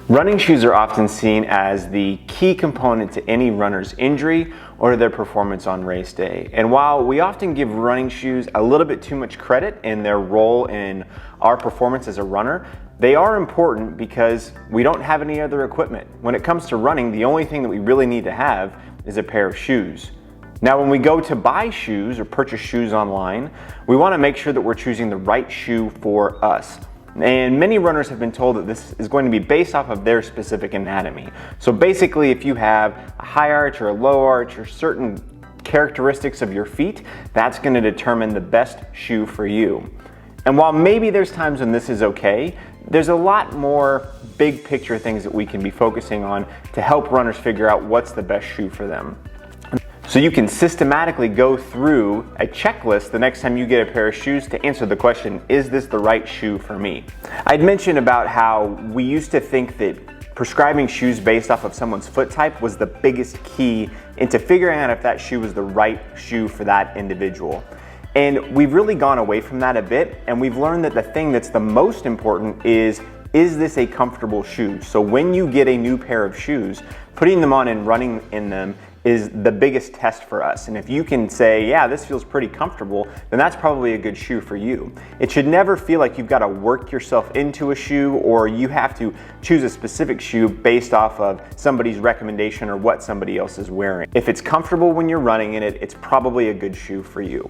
Running shoes are often seen as the key component to any runner's injury or their performance on race day. And while we often give running shoes a little bit too much credit in their role in our performance as a runner, they are important because we don't have any other equipment. When it comes to running, the only thing that we really need to have is a pair of shoes. Now, when we go to buy shoes or purchase shoes online, we want to make sure that we're choosing the right shoe for us. And many runners have been told that this is going to be based off of their specific anatomy. So basically, if you have a high arch or a low arch or certain characteristics of your feet, that's going to determine the best shoe for you. And while maybe there's times when this is okay, there's a lot more big picture things that we can be focusing on to help runners figure out what's the best shoe for them. So you can systematically go through a checklist the next time you get a pair of shoes to answer the question, is this the right shoe for me? I'd mentioned about how we used to think that prescribing shoes based off of someone's foot type was the biggest key into figuring out if that shoe was the right shoe for that individual. And we've really gone away from that a bit, and we've learned that the thing that's the most important is this a comfortable shoe? So when you get a new pair of shoes, putting them on and running in them is the biggest test for us. And if you can say, yeah, this feels pretty comfortable, then that's probably a good shoe for you. It should never feel like you've got to work yourself into a shoe or you have to choose a specific shoe based off of somebody's recommendation or what somebody else is wearing. If it's comfortable when you're running in it, it's probably a good shoe for you.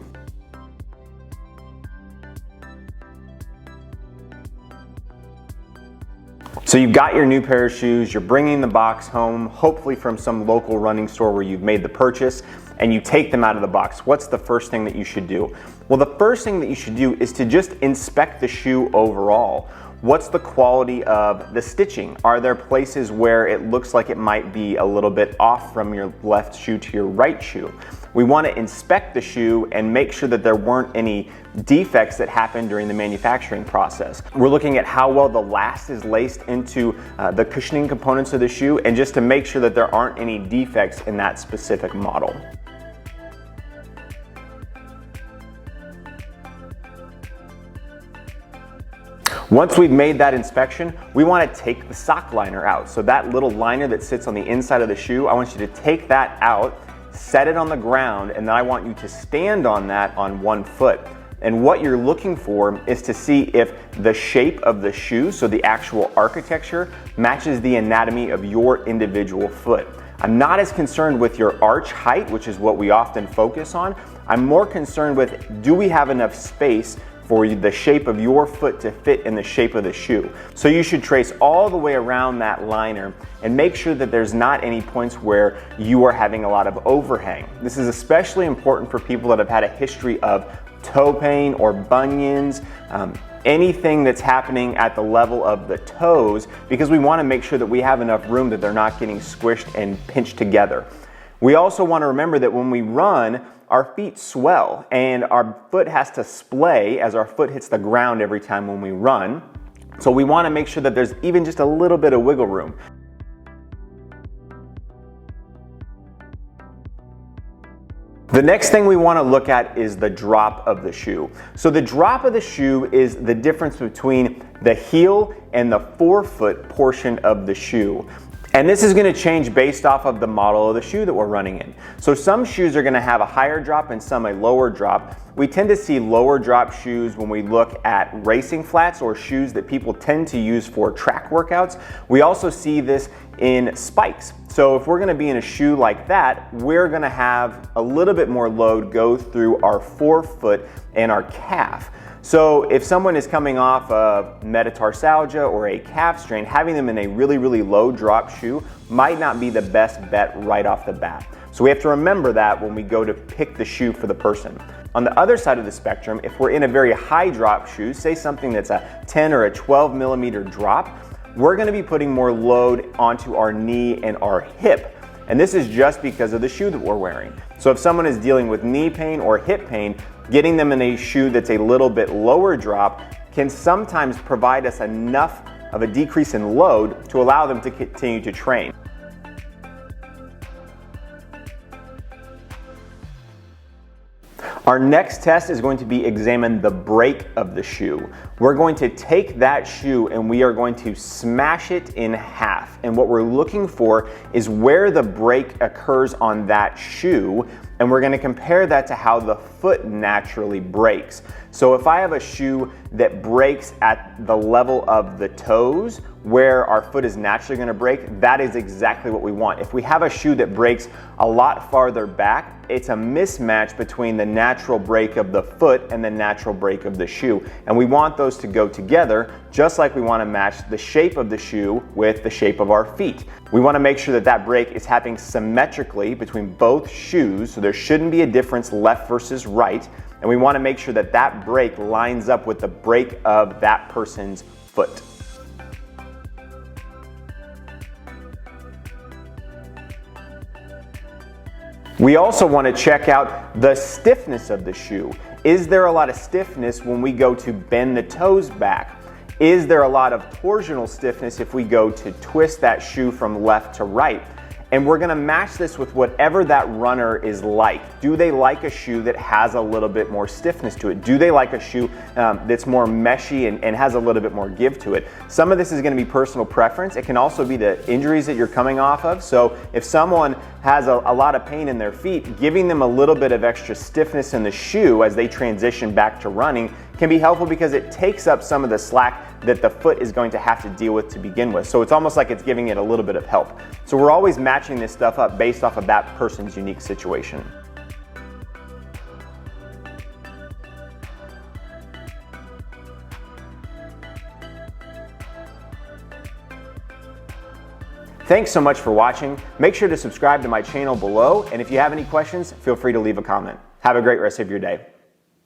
So you've got your new pair of shoes, you're bringing the box home, hopefully from some local running store where you've made the purchase, and you take them out of the box. What's the first thing that you should do? Well, the first thing that you should do is to just inspect the shoe overall. What's the quality of the stitching? Are there places where it looks like it might be a little bit off from your left shoe to your right shoe? We want to inspect the shoe and make sure that there weren't any defects that happened during the manufacturing process. We're looking at how well the last is laced into the cushioning components of the shoe, and just to make sure that there aren't any defects in that specific model. Once we've made that inspection, we want to take the sock liner out. So that little liner that sits on the inside of the shoe, I want you to take that out, set it on the ground, and then I want you to stand on that on one foot. And what you're looking for is to see if the shape of the shoe, so the actual architecture, matches the anatomy of your individual foot. I'm not as concerned with your arch height, which is what we often focus on. I'm more concerned with, do we have enough space for the shape of your foot to fit in the shape of the shoe? So you should trace all the way around that liner and make sure that there's not any points where you are having a lot of overhang. This is especially important for people that have had a history of toe pain or bunions, anything that's happening at the level of the toes, because we want to make sure that we have enough room that they're not getting squished and pinched together. We also want to remember that when we run, our feet swell and our foot has to splay as our foot hits the ground every time when we run. So we want to make sure that there's even just a little bit of wiggle room. The next thing we want to look at is the drop of the shoe. So the drop of the shoe is the difference between the heel and the forefoot portion of the shoe. And this is going to change based off of the model of the shoe that we're running in. So some shoes are going to have a higher drop and some a lower drop. We tend to see lower drop shoes when we look at racing flats or shoes that people tend to use for track workouts. We also see this in spikes. So if we're going to be in a shoe like that, we're going to have a little bit more load go through our forefoot and our calf. So if someone is coming off of metatarsalgia or a calf strain, having them in a really, really low drop shoe might not be the best bet right off the bat. So we have to remember that when we go to pick the shoe for the person. On the other side of the spectrum, if we're in a very high drop shoe, say something that's a 10 or a 12 millimeter drop, we're going to be putting more load onto our knee and our hip. And this is just because of the shoe that we're wearing. So if someone is dealing with knee pain or hip pain, getting them in a shoe that's a little bit lower drop can sometimes provide us enough of a decrease in load to allow them to continue to train. Our next test is going to be examine the break of the shoe. We're going to take that shoe and we are going to smash it in half. And what we're looking for is where the break occurs on that shoe, and we're going to compare that to how the foot naturally breaks. So if I have a shoe that breaks at the level of the toes, where our foot is naturally going to break, that is exactly what we want. If we have a shoe that breaks a lot farther back, it's a mismatch between the natural break of the foot and the natural break of the shoe. And we want those to go together, just like we want to match the shape of the shoe with the shape of our feet. We want to make sure that that break is happening symmetrically between both shoes, so there shouldn't be a difference left versus right. And we want to make sure that that break lines up with the break of that person's foot. We also want to check out the stiffness of the shoe. Is there a lot of stiffness when we go to bend the toes back? Is there a lot of torsional stiffness if we go to twist that shoe from left to right? And we're going to match this with whatever that runner is like. Do they like a shoe that has a little bit more stiffness to it? Do they like a shoe that's more meshy and has a little bit more give to it? Some of this is going to be personal preference. It can also be the injuries that you're coming off of. So if someone has a lot of pain in their feet, giving them a little bit of extra stiffness in the shoe as they transition back to running can be helpful because it takes up some of the slack that the foot is going to have to deal with to begin with. So it's almost like it's giving it a little bit of help. So we're always matching this stuff up based off of that person's unique situation. Thanks so much for watching. Make sure to subscribe to my channel below, and if you have any questions, feel free to leave a comment. Have a great rest of your day.